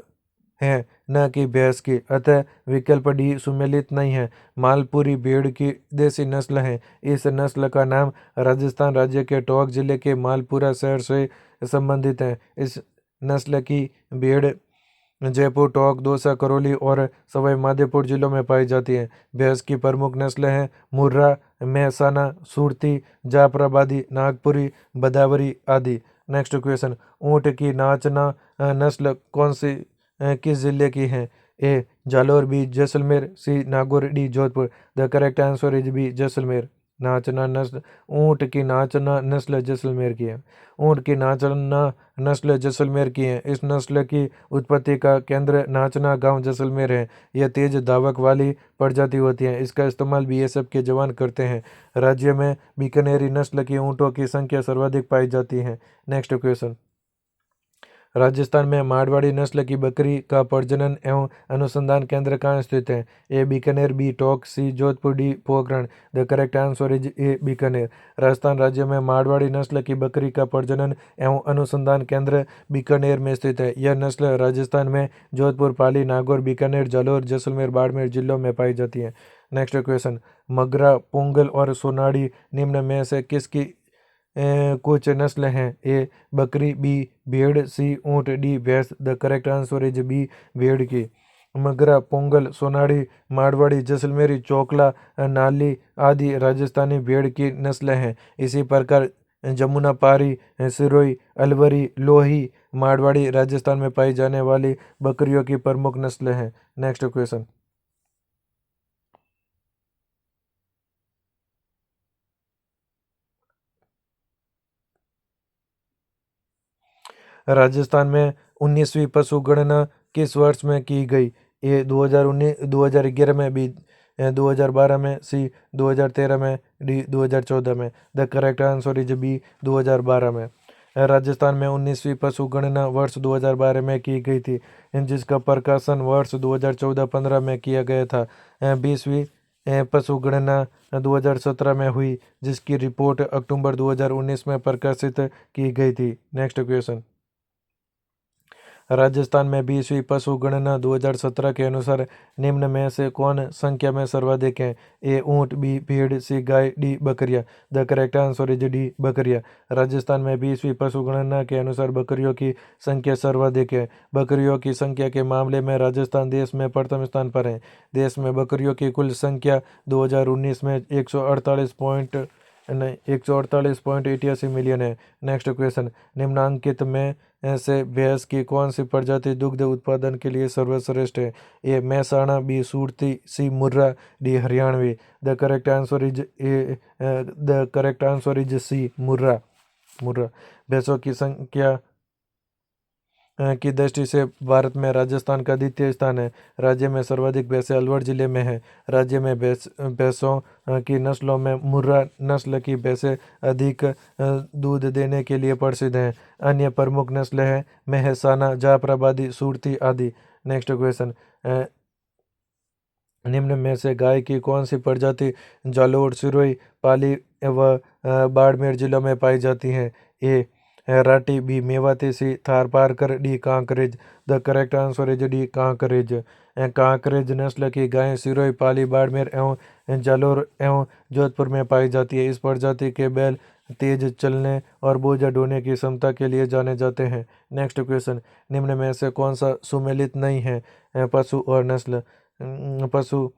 है, न कि भैंस की, अतः विकल्प डी सुमेलित नहीं है। मालपुरी भेड़ की देसी नस्ल है। इस नस्ल का नाम राजस्थान राज्य के टोंक जिले के मालपुरा शहर से संबंधित है। इस नस्ल की भेड़ जयपुर, टोंक, दौसा, करौली और सवाई माधोपुर जिलों में पाई जाती है। भैंस की प्रमुख नस्ल हैं मुर्रा, मेहसाना, सुरती, जाफराबादी, नागपुरी, बदावरी आदि। नेक्स्ट क्वेश्चन, ऊंट की नाचना नस्ल किस जिले की है? A Jalore, B Jaisalmer, C Nagaur, D Jodhpur. The correct answer is B Jaisalmer. ऊंट की नाचना नस्ल जैसलमेर की है। ऊंट की नाचना नस्ल जैसलमेर की है। इस नस्ल की उत्पत्ति का केंद्र नाचना गांव जैसलमेर है। यह तेज धावक वाली प्रजाति होती है। इसका इस्तेमाल बीएसएफ के जवान करते हैं। राज्य में बीकानेरी नस्ल की ऊंटों की संख्या सर्वाधिक पाई जाती है। नेक्स्ट क्वेश्चन, राजस्थान में मारवाड़ी नस्ल की बकरी का प्रजनन एवं अनुसंधान केंद्र कहाँ स्थित है? A Bikaner, B Tonk, C Jodhpur, D Pokhran. The correct answer is A Bikaner. Rajasthan राज्य में मारवाड़ी नस्ल की बकरी का प्रजनन एवं अनुसंधान केंद्र बीकानेर में स्थित है। यह नस्ल राजस्थान में जोधपुर, पाली, नागौर, बीकानेर, जालोर, जैसलमेर, बाड़मेर जिलों में पाई जाती है। नेक्स्ट क्वेश्चन, मगरा, पोंगल और सोनाड़ी निम्न में से किसकी कुछ नस्ल हैं? ए बकरी, बी भेड़, सी ऊंट, डी भैंस। The correct answer is B भेड़ की। मगरा, पोंगल, सोनाड़ी, मारवाड़ी, जैसलमेरी, चोकला, नाली आदि राजस्थानी भेड़ की नस्लें हैं। इसी प्रकार जमुना पारी, सिरोही, अलवरी, लोही, मारवाड़ी राजस्थान में पाई जाने वाली बकरियों की प्रमुख नस्लें हैं। Next question. राजस्थान में 19वीं पशु गणना किस वर्ष में की गई? ए 2019, 2011 में, बी 2012 में, सी 2013 में, डी 2014 में। The correct answer is B 2012 में। राजस्थान में 19वीं पशु गणना वर्ष 2012 में की गई थी, जिसका प्रकाशन वर्ष 2014-15 में किया गया था। 20वीं पशु गणना 2017 में हुई, जिसकी रिपोर्ट अक्टूबर 2019 में प्रकाशित की गई थी। Next question. राजस्थान में 20वीं पशु गणना 2017 के अनुसार निम्न में से कौन संख्या में सर्वाधिक है? ए ऊंट, बी भेड़, सी गाय, डी बकरियां। The correct answer is D बकरियां। राजस्थान में 20वीं पशु गणना के अनुसार बकरियों की संख्या सर्वाधिक है। बकरियों की संख्या के मामले में राजस्थान देश में प्रथम स्थान पर है। देश में बकरियों की कुल संख्या 2019 में 148.88 मिलियन है। Next question. निम्नांकित में से भैंस की कौन सी प्रजाति दुग्ध उत्पादन के लिए सर्वश्रेष्ठ है? A Mehsana, B Surti, C Murrah, D Haryanvi. The correct answer is C Murrah. भैंसों की संख्या की दृष्टि से भारत में राजस्थान का द्वितीय स्थान है। राज्य में सर्वाधिक भैंसें अलवर जिले में है। राज्य में भैंसों की नस्लों में मुर्रा नस्ल की भैंसें अधिक दूध देने के लिए प्रसिद्ध हैं। अन्य प्रमुख नस्लें हैं मेहसाना, जाफराबादी, सूरती आदि। Next question. निम्न में से गाय की कौन सी प्रजाति जालोर, सिरोही, पाली व बाड़मेर जिलों में पाई जाती हैं? A Rathi, B Mewati, C Tharparkar, D Kankrej. The correct answer is D Kankrej. Kankrej नस्ल की गायें सिरोही, पाली, बाड़मेर एवं जालोर एवं जोधपुर में पाई जाती है। इस प्रजाति के बैल तेज चलने और बोझा ढोने की क्षमता के लिए जाने जाते हैं। Next question. निम्न में से कौन सा सुमेलित नहीं है? पशु और नस्ल। पशु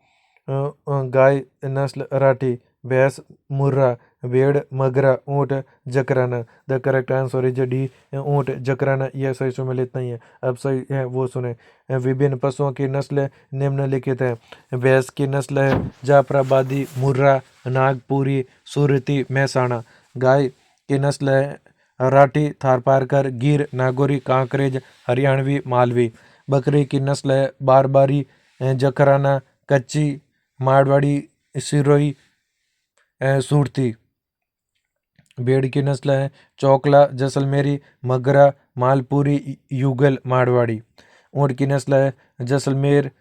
गाय नस्ल राठी, भैंस मुर्रा, भेड़ मगरा, ऊँट Jakrana. The correct answer is D ऊँट जकराना। यह सही सुमेलित नहीं है। अब सही है वो सुने। विभिन्न पशुओं की नस्लें निम्नलिखित है। भैंस की नस्ल है जाफराबादी, मुर्रा, नागपुरी, सुरती, मेहसाणा। गाय की नस्ल है राठी, थारपारकर, गिर, नागौरी, कांकरेज, हरियाणवी, मालवी। बकरी की नस्ल है बारबारी, जकराना, कच्ची, मारवाड़ी, सिरोही, सूरती। भेड़ की नस्ल है चोकला, जैसलमेरी, मगरा, मालपुरी, युगल, मारवाड़ी। ऊँट की नस्ल है जैसलमेर,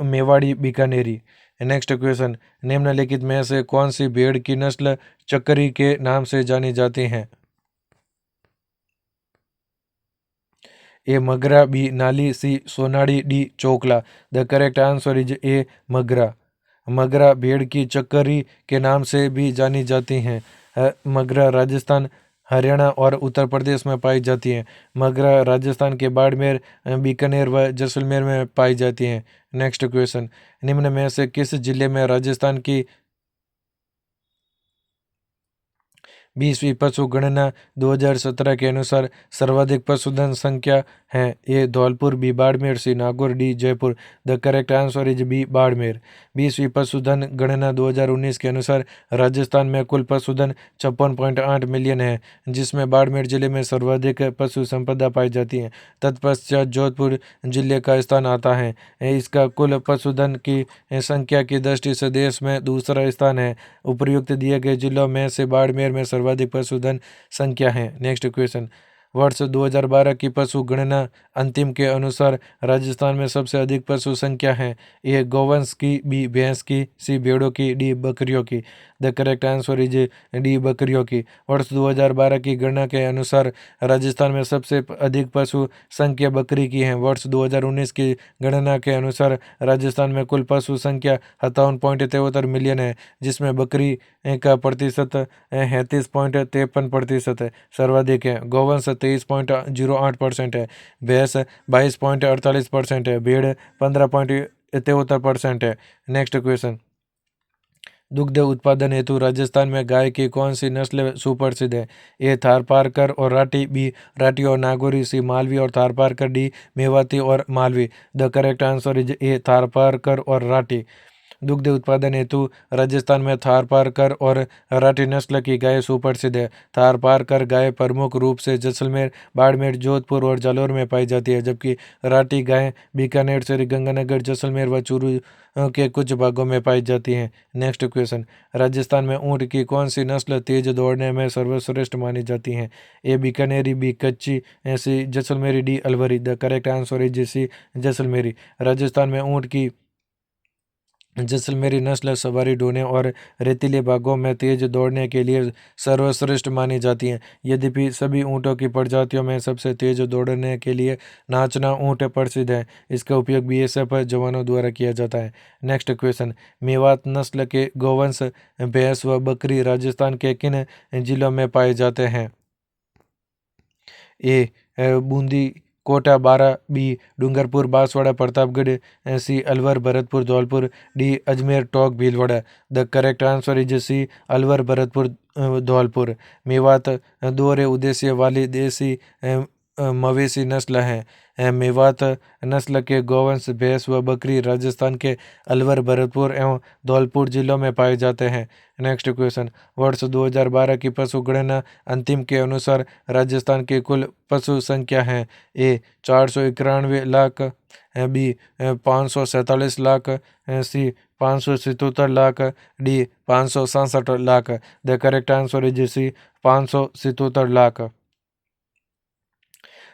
मेवाड़ी, बीकानेरी। Next question. निम्नलिखित में से कौन सी भेड़ की नस्ल चक्करी के नाम से जानी जाती है? A Magra, B Nali, C Sonadi, D Chokla. The correct answer is A Magra. Magra भेड़ की चक्करी के नाम से भी जानी जाती हैं। मगरा राजस्थान, हरियाणा और उत्तर प्रदेश में पाई जाती हैं। मगरा राजस्थान के बाड़मेर, बीकानेर व जैसलमेर में पाई जाती हैं। Next question. निम्न में से किस जिले में राजस्थान की 20वीं पशु गणना 2017 के अनुसार सर्वाधिक पशुधन संख्या है? A Dholpur, B Barmer, C Nagaur, D Jaipur. The correct answer is B Barmer. 20वीं पशुधन गणना 2019 के अनुसार राजस्थान में कुल पशुधन 56.8 मिलियन है, जिसमें बाड़मेर जिले में सर्वाधिक पशु संपदा पाई जाती है। तत्पश्चात जोधपुर जिले का स्थान आता है। इसका कुल पशुधन की संख्या की दृष्टि से देश में दूसरा स्थान है। उपर्युक्त दिए गए जिलों में से बाड़मेर में सर्वाधिक पशुधन संख्या है। Next question. वर्ष 2012 की पशु गणना अंतिम के अनुसार राजस्थान में सबसे अधिक पशु संख्या है? ए गौवंश की, बी भैंस की, सी भेड़ों की, डी बकरियों की। The correct answer is D बकरियों की। वर्ष 2012 की गणना के अनुसार राजस्थान में सबसे अधिक पशु संख्या बकरी की है। वर्ष 2019 की गणना के अनुसार राजस्थान में कुल पशु संख्या 57.73 मिलियन है, जिसमें बकरी का प्रतिशत 37.53% सर्वाधिक है। गौवंश 23.08% है, भैंस 22.48% है, भेड़ 15.73% है। नेक्स्ट क्वेश्चन, दुग्ध उत्पादन हेतु राजस्थान में गाय की कौन सी नस्ल सुप्रसिद्ध है? ए थारपारकर और राठी, बी राठी और नागौरी, सी मालवी और थारपारकर, डी मेवाती और Malvi. The correct answer is ए थारपारकर और राठी। दुग्ध उत्पादन हेतु राजस्थान में थारपारकर और राठी नस्ल की गाय सुप्रसिद्ध है। थारपारकर गाय प्रमुख रूप से जैसलमेर, बाड़मेर, जोधपुर और जालौर में पाई जाती है, जबकि राठी गाय बीकानेर, श्रीगंगानगर, जैसलमेर व चूरू के कुछ भागों में पाई जाती हैं। नेक्स्ट क्वेश्चन, राजस्थान में ऊँट की कौन सी नस्ल तेज दौड़ने में सर्वश्रेष्ठ मानी जाती है? ए Bikaneri, B Kachchhi, C Jaisalmeri, D Alwari. The correct answer is C Jaisalmeri. Rajasthan में ऊँट की जैसलमेरी नस्ल सवारी ढोने और रेतीले भागों में तेज दौड़ने के लिए सर्वश्रेष्ठ मानी जाती है। यद्यपि सभी ऊँटों की प्रजातियों में सबसे तेज दौड़ने के लिए नाचना ऊँट प्रसिद्ध है। इसका उपयोग बीएसएफ जवानों द्वारा किया जाता है। नेक्स्ट क्वेश्चन, मेवात नस्ल के गौवंश भैंस व बकरी राजस्थान के किन जिलों में पाए जाते हैं? ए Bundi, Kota, Baran, B Dungarpur, Banswara, Pratapgarh, C Alwar, Bharatpur, Dholpur, D Ajmer, Tonk, Bhilwara. The correct answer is C Alwar, Bharatpur, Dholpur. Mewat दोहरे उद्देश्य वाली देसी मवेशी नस्ल है। मेवात नस्ल के गौवंश भैंस व बकरी राजस्थान के अलवर, भरतपुर एवं धौलपुर जिलों में पाए जाते हैं। नेक्स्ट क्वेश्चन, वर्ष 2012 की पशु गणना अंतिम के अनुसार राजस्थान की कुल पशु संख्या है? A 491 lakh, B 547 lakh, C 577 lakh, D 567 lakh. The correct answer is C 577 lakh.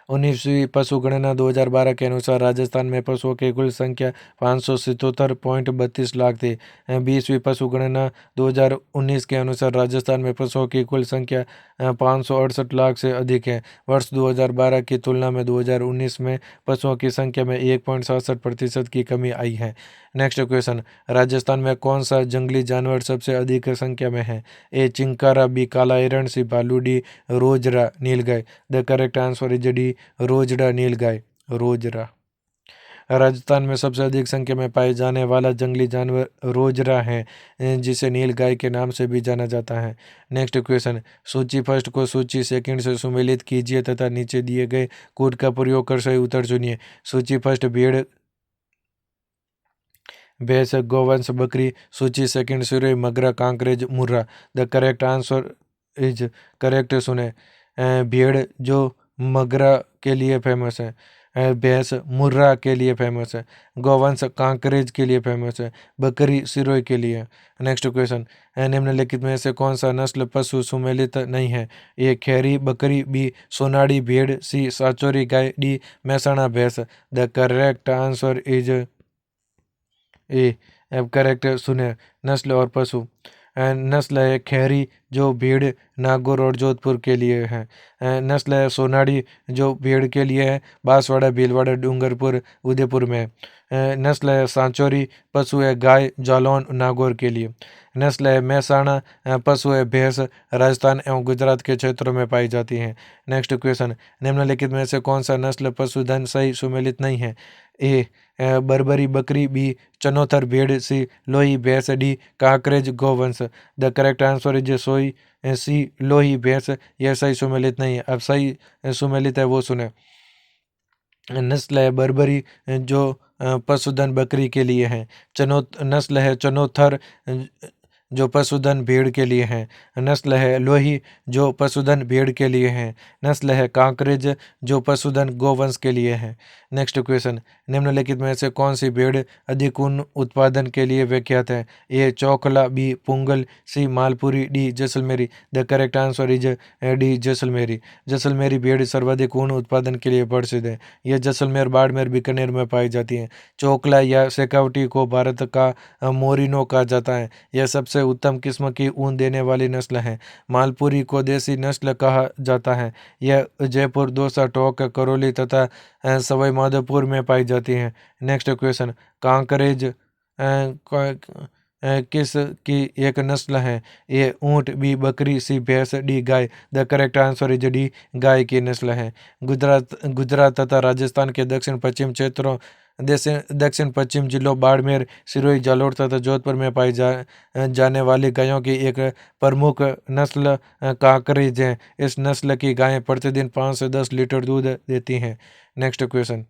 19वीं पशु गणना 2012 के अनुसार राजस्थान में पशुओं की कुल संख्या 577.32 लाख थी। 20वीं पशु गणना 2019 के अनुसार राजस्थान में पशुओं की कुल संख्या 568 लाख से अधिक है। वर्ष 2012 की तुलना में 2019 में पशुओं की संख्या में 1.67% की कमी आई है। नेक्स्ट क्वेश्चन, राजस्थान में कौन सा जंगली जानवर सबसे अधिक संख्या में है? ए चिंकारा, बी काला हिरण, सी भालू, डी रोजरा नीलगाय। The correct answer is D रोजरा नीलगाय। रोजरा। राजस्थान में सबसे अधिक संख्या में पाए जाने वाला जंगली जानवर रोजरा है, जिसे नीलगाय के नाम से भी जाना जाता है। नेक्स्ट क्वेश्चन, सूची फर्स्ट को सूची सेकंड से सुमेलित कीजिए तथा नीचे दिए गए कोड का प्रयोग कर सही उत्तर चुनिए। सूची फर्स्ट भेड़, भैंस, गौवंश, बकरी। सूची second Sirohi, Magra, Kankrej, Murrah. The correct answer is, correct सुने, भेड़ जो मगरा के लिए फेमस है, भैंस मुर्रा के लिए फेमस है, गौवंश कांकरेज के लिए फेमस है, बकरी सिरोही के लिए। नेक्स्ट क्वेश्चन, निम्नलिखित में से कौन सा नस्ल पशु सुमेलित नहीं है? ए खैरी बकरी, बी सोनाड़ी भेड़, सी साचोरी गाय, डी मेहसाणा भैंस। द करेक्ट आंसर इज ए, अब करेक्ट सुने, नस्ल और पशु। नस्ल है खैरी जो भेड़ नागौर और जोधपुर के लिए है। नस्ल है सोनाड़ी जो भेड़ के लिए है, बांसवाड़ा, भीलवाड़ा, डूंगरपुर, उदयपुर में। नस्ल है सांचौरी, पशु है गाय, जालौन, नागौर के लिए। नस्ल है मेहसाणा, पशु है भैंस, राजस्थान एवं गुजरात के क्षेत्रों में पाई जाती हैं। नेक्स्ट क्वेश्चन, निम्नलिखित में से कौन सा नस्ल पशुधन सही सुमेलित नहीं है? ए बर्बरी बकरी, बी चनोथर भेड़, सी लोही भैंस, डी कांकरेज गौवंश। द करेक्ट आंसर इज सोई सी लोही भैंस। यह सही सुमेलित नहीं है। अब सही सुमेलित है वो सुने। नस्ल है बर्बरी जो पशुधन बकरी के लिए है। नस्ल है चनोथर जो पशुधन भेड़ के लिए है। नस्ल है लोही जो पशुधन भेड़ के लिए है। नस्ल है कांकरेज जो पशुधन गोवंश के लिए है। नेक्स्ट क्वेश्चन, निम्नलिखित में से कौन सी भेड़ अधिक ऊन उत्पादन के लिए विख्यात है? A Chokla, B Pugal, C Malpuri, D Jaisalmeri. The correct answer is D Jaisalmeri. Jaisalmeri भेड़ सर्वाधिक ऊन उत्पादन के लिए प्रसिद्ध है। यह जैसलमेर, बाड़मेर, बीकानेर में पाई जाती है। चोकला या शेखावटी को भारत का मोरिनो कहा जाता है। यह सबसे उत्तम किस्म की ऊन देने वाली नस्ल है। मालपुरी को देसी नस्ल कहा जाता है। यह जयपुर, दौसा, टोंक, करौली तथा सवाई माधोपुर में पाई जाती है। नेक्स्ट क्वेश्चन, कांकरेज किस की एक नस्ल है? ए ऊँट, बी बकरी, सी भैंस, डी गाय। The correct answer is D, गाय की नस्ल है। गुजरात तथा राजस्थान के दक्षिण पश्चिम क्षेत्रों दक्षिण पश्चिम जिलों बाड़मेर, सिरोही, जालोर तथा जोधपुर में पाई जाने वाली गायों की एक प्रमुख नस्ल कांकरेज है। इस नस्ल की गायें प्रतिदिन 5 से 10 लीटर दूध देती हैं। नेक्स्ट क्वेश्चन,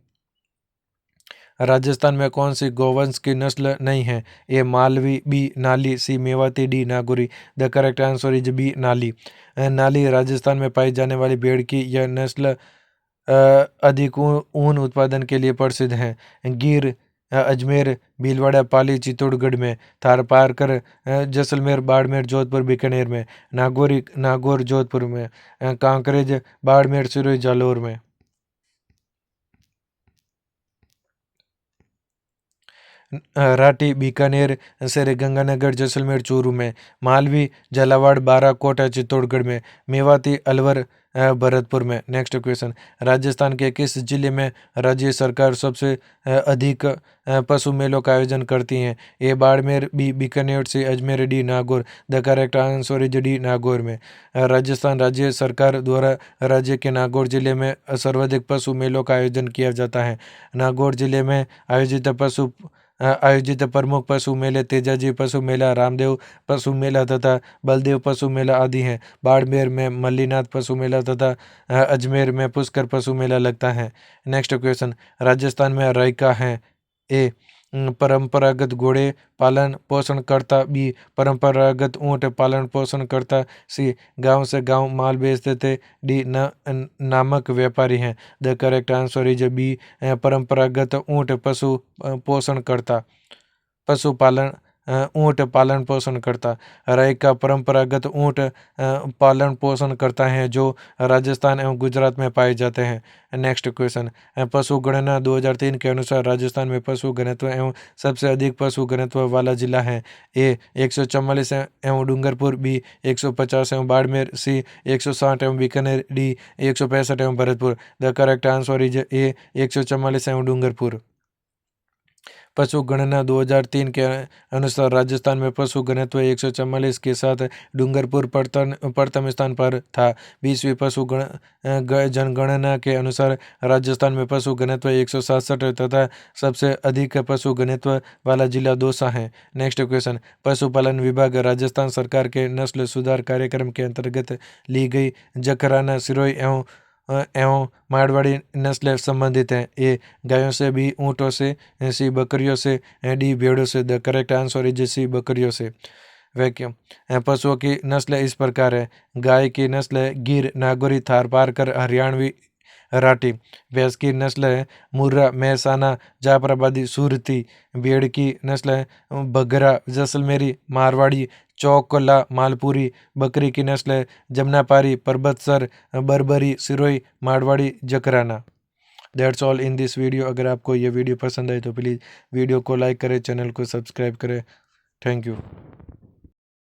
राजस्थान में कौन सी गोवंश की नस्ल नहीं है? A Malvi, B Nali, C Mewati, D Nagauri. The correct answer is B Nali. Nali Rajasthan में पाई जाने वाली भेड़ की यह नस्ल अधिक ऊन उत्पादन के लिए प्रसिद्ध है। गिर, अजमेर, भीलवाड़ा, पाली, चित्तौड़गढ़ में, थारपारकर, जैसलमेर, बाड़मेर, जोधपुर, बीकानेर में, नागौर जोधपुर में, कांकरेज, बाड़मेर, सिरोही, जालोर में। राठी, बीकानेर, श्रीगंगानगर, जैसलमेर, चूरू में, मालवी, झालावाड़, बाराकोटा, चित्तौड़गढ़ में, मेवाती, अलवर, भरतपुर में। नेक्स्ट क्वेश्चन, राजस्थान के किस जिले में राज्य सरकार सबसे अधिक पशु मेलों का आयोजन करती है? A Barmer, B Bikaner, C Ajmer, D Nagaur. The correct answer is D Nagaur में। राजस्थान राज्य सरकार द्वारा राज्य के नागौर जिले में सर्वाधिक पशु मेलों का आयोजन किया जाता है। नागौर जिले में आयोजित प्रमुख पशु मेले तेजाजी पशु मेला, रामदेव पशु मेला तथा बलदेव पशु मेला आदि हैं। बाड़मेर में मल्लीनाथ पशु मेला तथा अजमेर में पुष्कर पशु मेला लगता है। नेक्स्ट क्वेश्चन, राजस्थान में रायका है? ए परंपरागत घोड़े पालन पोषण करता, बी परंपरागत ऊंट पालन पोषण करता, सी गांव से गांव माल बेचते थे, डी नामक व्यापारी हैं। The correct answer is B परंपरागत ऊंट पोषण करता, पशुपालन ऊंट पालन पोषण करता। राय का परंपरागत ऊंट पालन पोषण करता है जो राजस्थान एवं गुजरात में पाए जाते हैं। नेक्स्ट क्वेश्चन, पशु गणना 2003 के अनुसार राजस्थान में पशु घनत्व एवं सबसे अधिक पशु घनत्व वाला जिला है? ए 144 एवं डूंगरपुर, बी 150 एवं बाड़मेर, सी 160 एवं बीकानेर, डी 165 एवं Bharatpur. The correct answer is ए 144 एवं डूंगरपुर। पशु गणना 2003 के अनुसार राजस्थान में पशु घनत्व 144 के साथ डूंगरपुर प्रथम स्थान पर था। 20वीं जनगणना के अनुसार राजस्थान में पशु घनत्व 167 तथा सबसे अधिक पशु घनत्व वाला जिला दौसा है। नेक्स्ट क्वेश्चन, पशुपालन विभाग राजस्थान सरकार के नस्ल सुधार कार्यक्रम के अंतर्गत ली गई जखराना, सिरोही एवं मारवाड़ी नस्लें संबंधित हैं? ए गायों से, बी ऊँटों से, सी बकरियों से, डी भेड़ों से। The correct answer is C बकरियों से। वैक्यूम, पशुओं की नस्लें इस प्रकार है। गाय की नस्ल है गिर, नागौरी, थारपारकर, हरियाणवी, राठी। भैंस की नस्ल है मुर्रा, मेहसाना, जाफराबादी, सूरती। भेड़ की नस्ल है बघरा, जैसलमेरी, मारवाड़ी, चौकला, मालपुरी। बकरी की नस्ल है Jamnapari, Parbatsar, Barbari, Sirohi, Marwari, Jakrana. That's all in this video. अगर आपको ये वीडियो पसंद आए तो प्लीज़ वीडियो को लाइक करें, चैनल को सब्सक्राइब करें। Thank you.